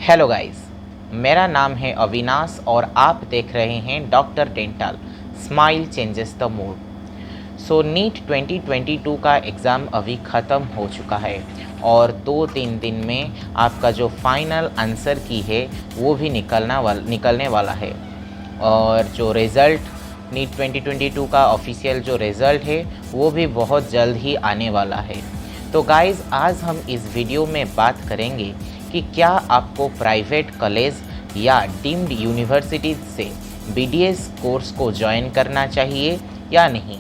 Hello guys, मेरा नाम है अविनाश और आप देख रहे हैं doctor dental smile changes the mood. NEET 2022 का एग्ज़ाम अभी ख़त्म हो चुका है और 2-3 दिन में आपका जो फाइनल आंसर की है वो भी निकलने वाला है। और जो रिज़ल्ट नीट 2022 का ऑफिशियल जो रिज़ल्ट है वो भी बहुत जल्द ही आने वाला है। तो गाइज़, आज हम इस वीडियो में बात करेंगे कि क्या आपको प्राइवेट कॉलेज या डीम्ड यूनिवर्सिटीज़ से बीडीएस कोर्स को ज्वाइन करना चाहिए या नहीं।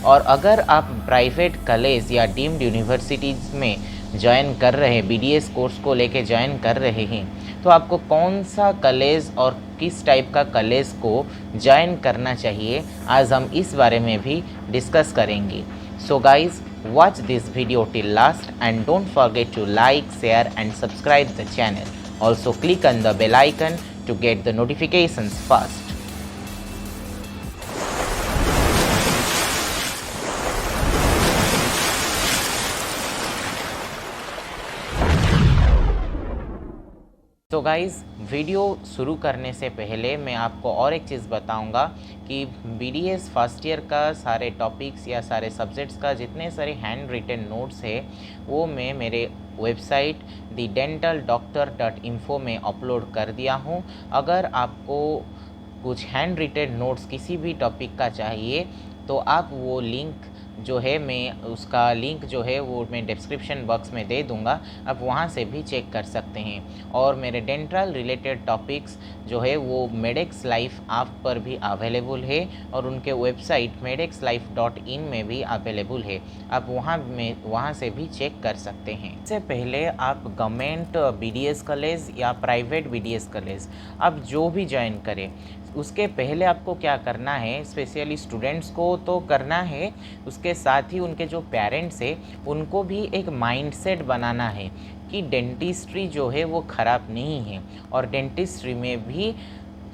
और अगर आप प्राइवेट कॉलेज या डीम्ड यूनिवर्सिटीज़ में ज्वाइन कर रहे हैं, बीडीएस कोर्स को लेके ज्वाइन कर रहे हैं, तो आपको कौन सा कॉलेज और किस टाइप का कॉलेज को ज्वाइन करना चाहिए, आज हम इस बारे में भी डिस्कस करेंगे। So guys, watch this video till last and don't forget to like, share and subscribe the channel. Also click on the bell icon to get the notifications fast. तो गाइज़, वीडियो शुरू करने से पहले मैं आपको और एक चीज़ बताऊंगा कि बीडीएस फर्स्ट ईयर का सारे टॉपिक्स या सारे सब्जेक्ट्स का जितने सारे हैंड रिटन नोट्स है वो मैं मेरे वेबसाइट thedental.doctor.info में अपलोड कर दिया हूँ। अगर आपको कुछ हैंड रिटन नोट्स किसी भी टॉपिक का चाहिए तो आप वो लिंक जो है, मैं उसका लिंक जो है वो मैं डिस्क्रिप्शन बॉक्स में दे दूंगा, आप वहाँ से भी चेक कर सकते हैं। और मेरे डेंटल रिलेटेड टॉपिक्स जो है वो मेडेक्स लाइफ ऐप पर भी अवेलेबल है और उनके वेबसाइट medex-life.in में भी अवेलेबल है, आप वहाँ से भी चेक कर सकते हैं। इससे पहले आप गवर्नमेंट बीडीएस कॉलेज या प्राइवेट बीडीएस कॉलेज आप जो भी ज्वाइन करें, उसके पहले आपको क्या करना है, स्पेशली स्टूडेंट्स को तो करना है, उसके साथ ही उनके जो पेरेंट्स है उनको भी एक माइंडसेट बनाना है कि डेंटिस्ट्री जो है वो ख़राब नहीं है और डेंटिस्ट्री में भी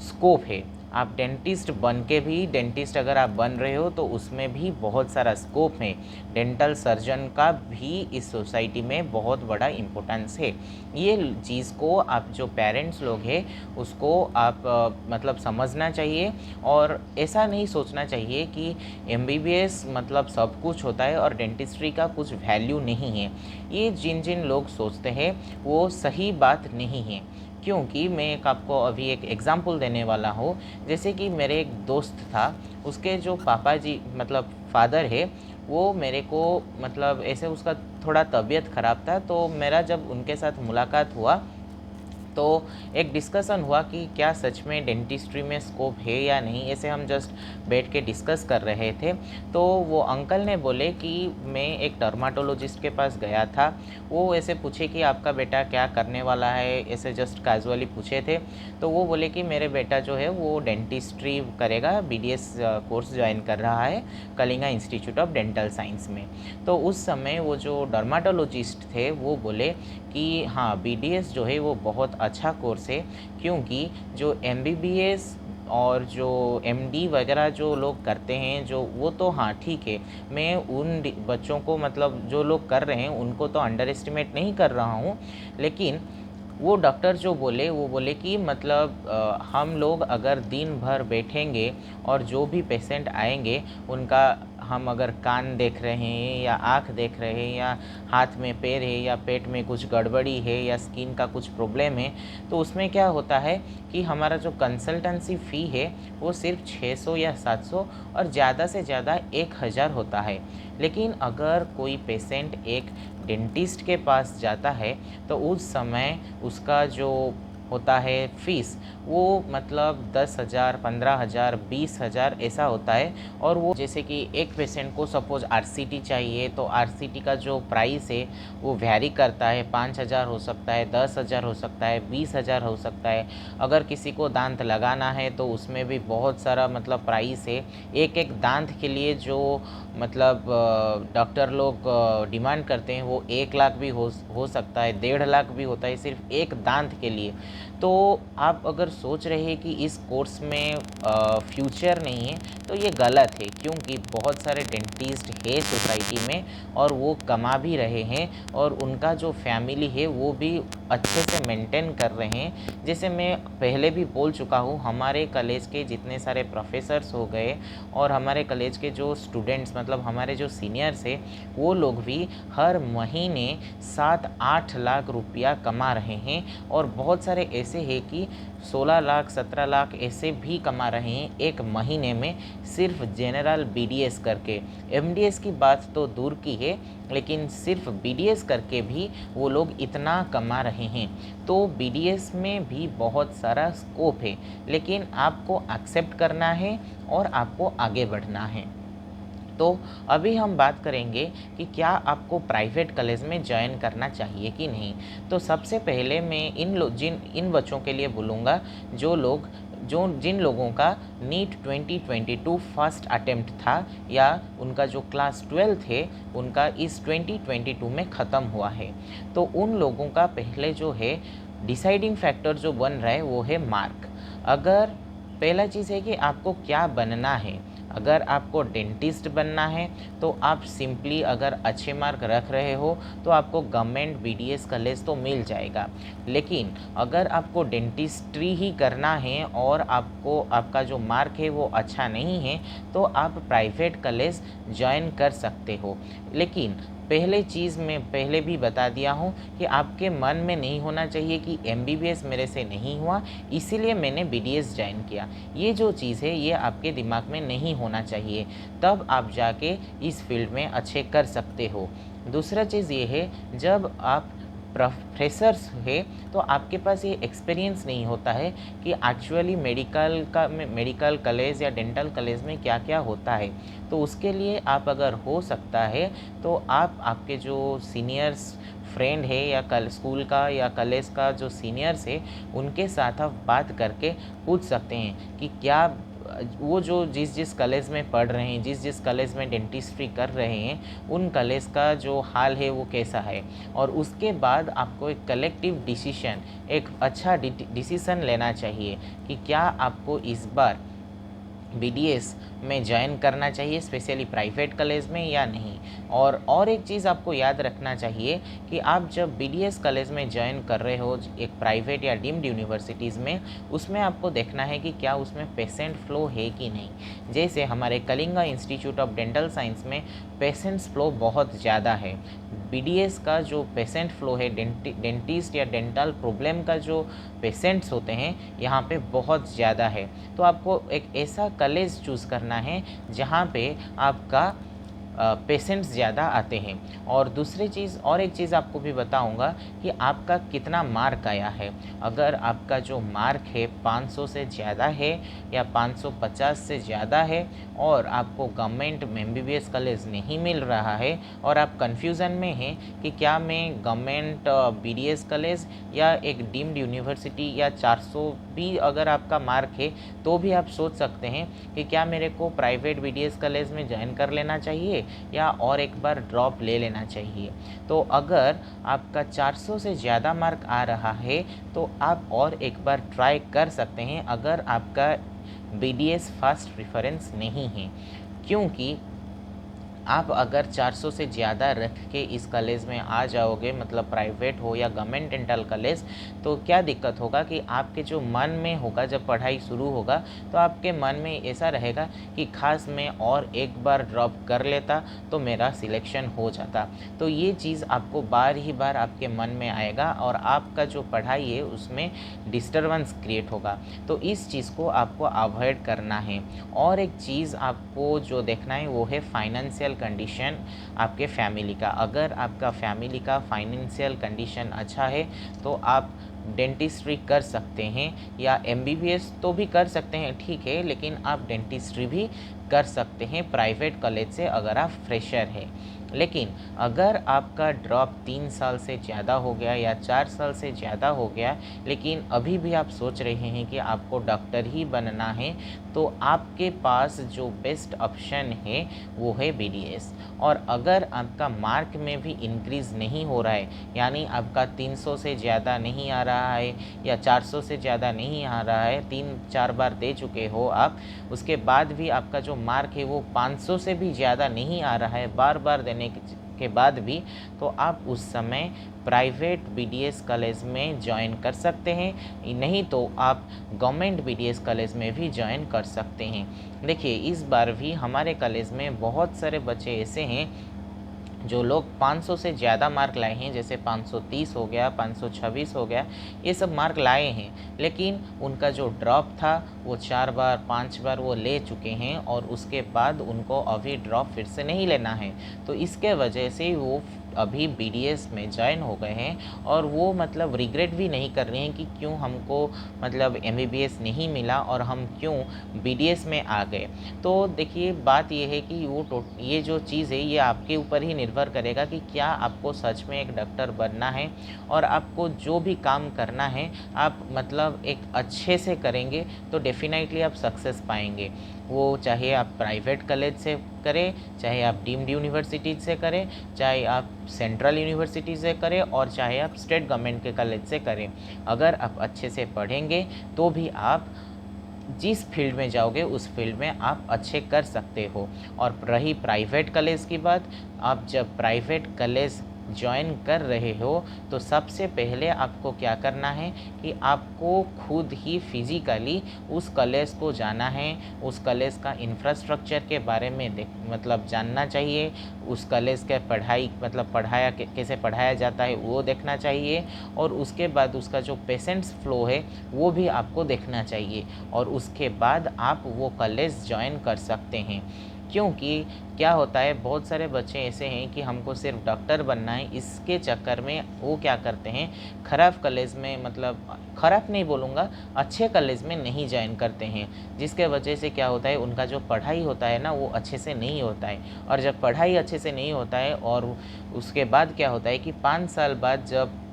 स्कोप है। आप डेंटिस्ट बन के भी, डेंटिस्ट अगर आप बन रहे हो तो उसमें भी बहुत सारा स्कोप है। डेंटल सर्जन का भी इस सोसाइटी में बहुत बड़ा इम्पोर्टेंस है। ये चीज़ को आप जो पेरेंट्स लोग हैं उसको आप मतलब समझना चाहिए और ऐसा नहीं सोचना चाहिए कि एमबीबीएस मतलब सब कुछ होता है और डेंटिस्ट्री का कुछ वैल्यू नहीं है। ये जिन जिन लोग सोचते हैं वो सही बात नहीं है, क्योंकि मैं आपको अभी एक एग्ज़ाम्पल देने वाला हूँ। जैसे कि मेरे एक दोस्त था, उसके जो पापा जी मतलब फादर है, वो मेरे को मतलब ऐसे उसका थोड़ा तबीयत ख़राब था, तो मेरा जब उनके साथ मुलाकात हुआ तो एक डिस्कशन हुआ कि क्या सच में डेंटिस्ट्री में स्कोप है या नहीं। ऐसे हम जस्ट बैठ के डिस्कस कर रहे थे तो वो अंकल ने बोले कि मैं एक डर्माटोलॉजिस्ट के पास गया था, वो ऐसे पूछे कि आपका बेटा क्या करने वाला है, ऐसे जस्ट कैजुअली पूछे थे। तो वो बोले कि मेरे बेटा जो है वो डेंटिस्ट्री करेगा, बीडीएस कोर्स ज्वाइन कर रहा है Kalinga institute of dental science में। तो उस समय वो जो डर्माटोलॉजिस्ट थे वो बोले कि हाँ, बीडीएस जो है वो बहुत अच्छा कोर्स है, क्योंकि जो एमबीबीएस और जो एमडी वगैरह जो लोग करते हैं जो वो तो हाँ ठीक है, मैं उन बच्चों को मतलब जो लोग कर रहे हैं उनको तो अंडर एस्टिमेट नहीं कर रहा हूँ, लेकिन वो डॉक्टर जो बोले वो बोले कि मतलब हम लोग अगर दिन भर बैठेंगे और जो भी पेशेंट आएंगे उनका हम अगर कान देख रहे हैं या आँख देख रहे हैं या हाथ में पैर है या पेट में कुछ गड़बड़ी है या स्किन का कुछ प्रॉब्लम है, तो उसमें क्या होता है कि हमारा जो कंसल्टेंसी फ़ी है वो सिर्फ 600 या 700 और ज़्यादा से ज़्यादा 1000 होता है। लेकिन अगर कोई पेशेंट एक डेंटिस्ट के पास जाता है तो उस समय उसका जो होता है फ़ीस वो मतलब 10,000, 15,000, 20,000 ऐसा होता है। और वो जैसे कि एक पेशेंट को सपोज़ आरसीटी चाहिए तो आरसीटी का जो प्राइस है वो वैरी करता है, 5,000 हो सकता है, 10,000 हो सकता है, 20,000 हो सकता है। अगर किसी को दांत लगाना है तो उसमें भी बहुत सारा मतलब प्राइस है। एक एक दांत के लिए जो मतलब डॉक्टर लोग डिमांड करते हैं वो 1 लाख भी हो सकता है, 1.5 लाख भी होता है सिर्फ एक दांत के लिए। तो आप अगर सोच रहे हैं कि इस कोर्स में फ्यूचर नहीं है तो ये गलत है, क्योंकि बहुत सारे डेंटिस्ट है सोसाइटी में और वो कमा भी रहे हैं और उनका जो फैमिली है वो भी अच्छे से मेंटेन कर रहे हैं। जैसे मैं पहले भी बोल चुका हूँ, हमारे कॉलेज के जितने सारे प्रोफेसर्स हो गए और हमारे कॉलेज के जो स्टूडेंट्स मतलब हमारे जो सीनियर्स है वो लोग भी हर महीने 7-8 लाख रुपया कमा रहे हैं और बहुत सारे ऐसे हैं कि 16 लाख 17 लाख ऐसे भी कमा रहे हैं एक महीने में, सिर्फ जनरल बीडीएस करके। एमडीएस की बात तो दूर की है, लेकिन सिर्फ बीडीएस करके भी वो लोग इतना कमा रहे हैं। तो बीडीएस में भी बहुत सारा स्कोप है, लेकिन आपको एक्सेप्ट करना है और आपको आगे बढ़ना है। तो अभी हम बात करेंगे कि क्या आपको प्राइवेट कॉलेज में ज्वाइन करना चाहिए कि नहीं। तो सबसे पहले मैं इन बच्चों के लिए बोलूँगा जिन लोगों का नीट 2022 फर्स्ट अटेम्प्ट था या उनका जो क्लास 12 थे उनका इस 2022 में ख़त्म हुआ है। तो उन लोगों का पहले जो है डिसाइडिंग फैक्टर जो बन रहा है वो है मार्क। अगर पहला चीज़ है कि आपको क्या बनना है। अगर आपको डेंटिस्ट बनना है तो आप सिंपली अगर अच्छे मार्क रख रहे हो तो आपको गवर्नमेंट बीडीएस कॉलेज तो मिल जाएगा। लेकिन अगर आपको डेंटिस्ट्री ही करना है और आपका जो मार्क है वो अच्छा नहीं है तो आप प्राइवेट कॉलेज ज्वाइन कर सकते हो। लेकिन पहले चीज़ मैं पहले भी बता दिया हूँ कि आपके मन में नहीं होना चाहिए कि एमबीबीएस मेरे से नहीं हुआ इसीलिए मैंने बीडीएस ज्वाइन किया। ये जो चीज़ है ये आपके दिमाग में नहीं होना चाहिए, तब आप जाके इस फील्ड में अच्छे कर सकते हो। दूसरा चीज़ ये है, जब आप प्रोफेसर्स है तो आपके पास ये एक्सपीरियंस नहीं होता है कि एक्चुअली मेडिकल कॉलेज या डेंटल कॉलेज में क्या क्या होता है। तो उसके लिए आप अगर हो सकता है तो आप आपके जो सीनियर्स फ्रेंड है या स्कूल का या कॉलेज का जो सीनियर्स है उनके साथ आप बात करके पूछ सकते हैं कि क्या वो जो जिस कॉलेज में पढ़ रहे हैं, जिस कॉलेज में डेंटिस्ट्री कर रहे हैं, उन कॉलेज का जो हाल है वो कैसा है। और उसके बाद आपको एक कलेक्टिव डिसीजन, एक अच्छा डिसीजन लेना चाहिए कि क्या आपको इस बार बीडीएस में ज्वाइन करना चाहिए स्पेशली प्राइवेट कॉलेज में या नहीं। और एक चीज़ आपको याद रखना चाहिए कि आप जब बीडीएस कॉलेज में ज्वाइन कर रहे हो एक प्राइवेट या डीम्ड यूनिवर्सिटीज़ में, उसमें आपको देखना है कि क्या उसमें पेशेंट फ्लो है कि नहीं। जैसे हमारे Kalinga institute of dental science में पेशेंट्स फ्लो बहुत ज़्यादा है। बीडीएस का जो पेशेंट फ्लो है, डेंटिस्ट या डेंटल प्रॉब्लम का जो पेशेंट्स होते हैं यहाँ पे बहुत ज़्यादा है। तो आपको एक ऐसा कॉलेज चूज़ करना है जहाँ पे आपका पेशेंट्स ज़्यादा आते हैं। और एक चीज़ आपको भी बताऊंगा कि आपका कितना मार्क आया है। अगर आपका जो मार्क है 500 से ज़्यादा है या 550 से ज़्यादा है और आपको गवर्नमेंट में एमबीबीएस कॉलेज नहीं मिल रहा है और आप कन्फ्यूज़न में हैं कि क्या मैं गवर्नमेंट बीडीएस कॉलेज या एक डीम्ड यूनिवर्सिटी या 400 भी अगर आपका मार्क है तो भी आप सोच सकते हैं कि क्या मेरे को प्राइवेट बीडीएस कॉलेज में ज्वाइन कर लेना चाहिए या और एक बार ड्रॉप ले लेना चाहिए। तो अगर आपका 400 से ज़्यादा मार्क आ रहा है तो आप और एक बार ट्राई कर सकते हैं अगर आपका बीडीएस फर्स्ट प्रेफरेंस नहीं है। क्योंकि आप अगर 400 से ज़्यादा रख के इस कॉलेज में आ जाओगे, मतलब प्राइवेट हो या गवर्नमेंट डेंटल कॉलेज, तो क्या दिक्कत होगा कि आपके जो मन में होगा जब पढ़ाई शुरू होगा तो आपके मन में ऐसा रहेगा कि खास मैं और एक बार ड्रॉप कर लेता तो मेरा सिलेक्शन हो जाता। तो ये चीज़ आपको बार ही बार आपके मन में आएगा और आपका जो पढ़ाई है उसमें डिस्टर्बेंस क्रिएट होगा। तो इस चीज़ को आपको अवॉइड करना है। और एक चीज़ आपको जो देखना है वो है फाइनेंशियल कंडीशन आपके फैमिली का। अगर आपका फैमिली का फाइनेंशियल कंडीशन अच्छा है तो आप डेंटिस्ट्री कर सकते हैं या एमबीबीएस तो भी कर सकते हैं, ठीक है, लेकिन आप डेंटिस्ट्री भी कर सकते हैं प्राइवेट कॉलेज से अगर आप फ्रेशर हैं। लेकिन अगर आपका ड्रॉप 3 साल से ज़्यादा हो गया या 4 साल से ज़्यादा हो गया लेकिन अभी भी आप सोच रहे हैं कि आपको डॉक्टर ही बनना है, तो आपके पास जो बेस्ट ऑप्शन है वो है BDS। और अगर आपका मार्क में भी इंक्रीज़ नहीं हो रहा है, यानी आपका 300 से ज़्यादा नहीं आ रहा है या 400 से ज़्यादा नहीं आ रहा है, 3-4 बार दे चुके हो आप, उसके बाद भी आपका जो मार्क है वो 500 से भी ज़्यादा नहीं आ रहा है बार बार देने के बाद भी, तो आप उस समय प्राइवेट BDS कॉलेज में ज्वाइन कर सकते हैं, नहीं तो आप गवर्नमेंट BDS कॉलेज में भी ज्वाइन कर सकते हैं। देखिए, इस बार भी हमारे कॉलेज में बहुत सारे बच्चे ऐसे हैं जो लोग 500 से ज़्यादा मार्क लाए हैं, जैसे 530 हो गया, 526 हो गया, ये सब मार्क लाए हैं, लेकिन उनका जो ड्रॉप था वो 4 बार 5 बार वो ले चुके हैं और उसके बाद उनको अभी ड्रॉप फिर से नहीं लेना है। तो इसके वजह से वो अभी BDS में ज्वाइन हो गए हैं और वो मतलब रिग्रेट भी नहीं कर रहे हैं कि क्यों हमको मतलब MBBS नहीं मिला और हम क्यों BDS में आ गए। तो देखिए, बात ये है कि ये जो चीज़ है ये आपके ऊपर ही निर्भर करेगा कि क्या आपको सच में एक डॉक्टर बनना है और आपको जो भी काम करना है आप मतलब एक अच्छे से करेंगे तो डेफिनेटली आप सक्सेस पाएंगे। वो चाहे आप प्राइवेट कॉलेज से करें, चाहे आप डीम्ड यूनिवर्सिटी से करें, चाहे आप सेंट्रल यूनिवर्सिटी से करें और चाहे आप स्टेट गवर्नमेंट के कॉलेज से करें, अगर आप अच्छे से पढ़ेंगे तो भी आप जिस फील्ड में जाओगे उस फील्ड में आप अच्छे कर सकते हो। और रही प्राइवेट कॉलेज की बात, आप जब प्राइवेट कॉलेज ज्वाइन कर रहे हो तो सबसे पहले आपको क्या करना है कि आपको खुद ही फिज़िकली उस कॉलेज को जाना है, उस कॉलेज का इंफ्रास्ट्रक्चर के बारे में मतलब जानना चाहिए, उस कॉलेज के पढ़ाई मतलब कैसे पढ़ाया जाता है वो देखना चाहिए, और उसके बाद उसका जो पेशेंट्स फ्लो है वो भी आपको देखना चाहिए, और उसके बाद आप वो कॉलेज ज्वाइन कर सकते हैं। क्योंकि क्या होता है, बहुत सारे बच्चे ऐसे हैं कि हमको सिर्फ डॉक्टर बनना है, इसके चक्कर में वो क्या करते हैं, ख़राब कॉलेज में, मतलब ख़राब नहीं बोलूँगा, अच्छे कॉलेज में नहीं ज्वाइन करते हैं, जिसके वजह से क्या होता है, उनका जो पढ़ाई होता है ना वो अच्छे से नहीं होता है। और जब पढ़ाई अच्छे से नहीं होता है और उसके बाद क्या होता है कि 5 साल बाद जब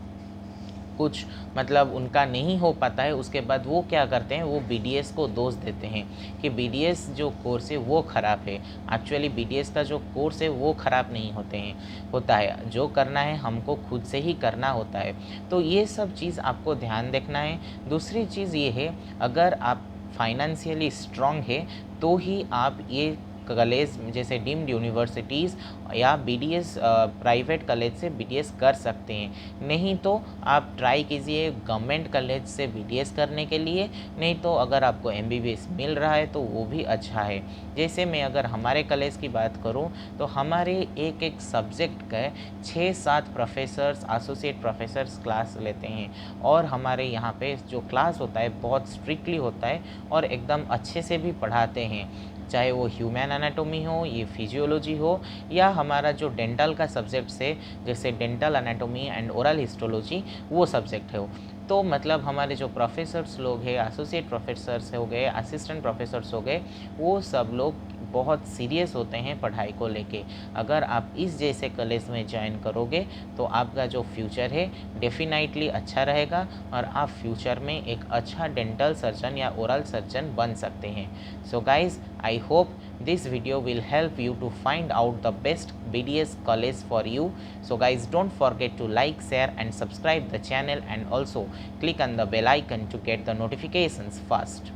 कुछ मतलब उनका नहीं हो पाता है, उसके बाद वो क्या करते हैं, वो BDS को दोष देते हैं कि BDS जो कोर्स है वो ख़राब है। एक्चुअली BDS का जो कोर्स है वो ख़राब नहीं होता है, जो करना है हमको खुद से ही करना होता है। तो ये सब चीज़ आपको ध्यान देखना है। दूसरी चीज़ ये है, अगर आप फाइनेंशियली स्ट्रांग है तो ही आप ये कॉलेज जैसे डीम्ड यूनिवर्सिटीज़ या BDS प्राइवेट कॉलेज से BDS कर सकते हैं, नहीं तो आप ट्राई कीजिए गवर्नमेंट कॉलेज से BDS करने के लिए, नहीं तो अगर आपको MBBS मिल रहा है तो वो भी अच्छा है। जैसे मैं अगर हमारे कॉलेज की बात करूं तो हमारे एक एक सब्जेक्ट के 6-7 प्रोफेसर्स, एसोसिएट प्रोफेसर्स क्लास लेते हैं, और हमारे यहाँ पे जो क्लास होता है बहुत स्ट्रिक्टली होता है और एकदम अच्छे से भी पढ़ाते हैं, चाहे वो ह्यूमन एनाटोमी हो, ये फिजियोलॉजी हो, या हमारा जो डेंटल का सब्जेक्ट है जैसे dental anatomy and oral histology वो सब्जेक्ट हो। तो मतलब हमारे जो प्रोफेसर्स लोग हैं, एसोसिएट प्रोफेसर्स हो गए, असिस्टेंट प्रोफेसर्स हो गए, वो सब लोग बहुत सीरियस होते हैं पढ़ाई को लेके। अगर आप इस जैसे कॉलेज में ज्वाइन करोगे तो आपका जो फ्यूचर है डेफिनेटली अच्छा रहेगा और आप फ्यूचर में एक अच्छा डेंटल सर्जन या ओरल सर्जन बन सकते हैं। So guys, I hope this video will help you to find out the best BDS college for you. So guys, don't forget to like, share and subscribe the channel, and also click on the bell icon to get the notifications first.